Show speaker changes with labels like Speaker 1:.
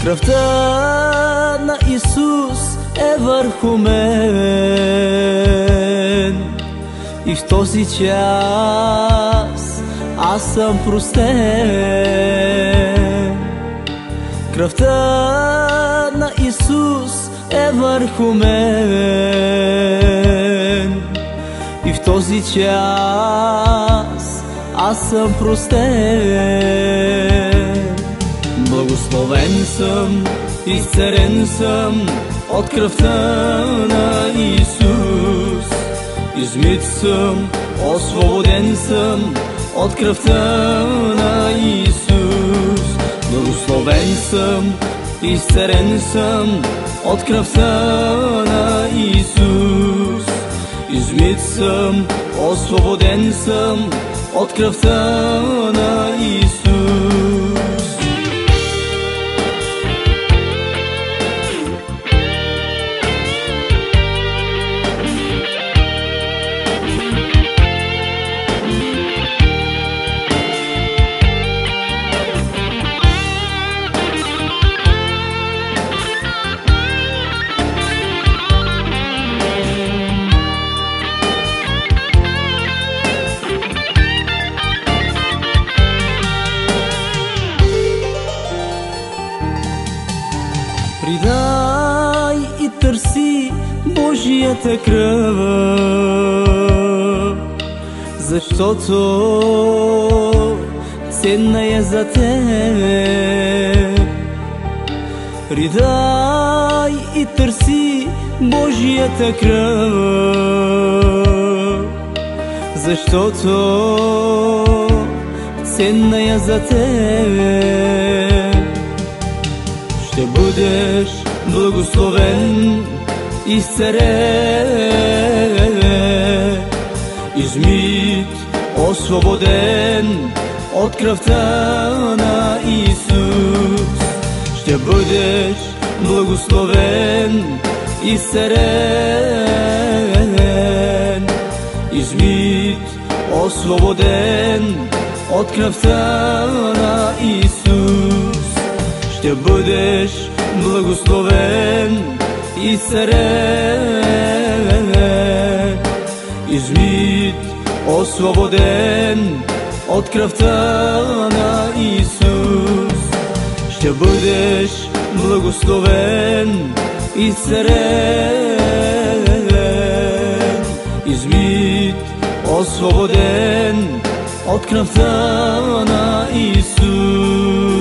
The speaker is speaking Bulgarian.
Speaker 1: Кръвта на Исус е върху мен и в този час аз съм простен. Кръвта на Исус е върху мен и в този час аз съм простен. Благословен съм, изцелен съм от кръвта на Исус. Измит съм, освободен съм от кръвта на Исус. Благословен съм, изцелен съм от кръвта на Исус. Измит съм, освободен съм от кръвта на Исус. Придай и търси Божията кръв, защото ценна е за теб. Придай и търси Божията кръв, защото ценна е за теб. Ще бъдеш благословен, изцелен, измит, освободен от кръвта на Исус. Ще бъдеш благословен, изцелен, измит, освободен от кръвта на Исус. Ще бъдеш благословен, изцелен, измит, освободен от кръвта на Исус. Ще бъдеш благословен, изцелен, измит, освободен от кръвта на Исус.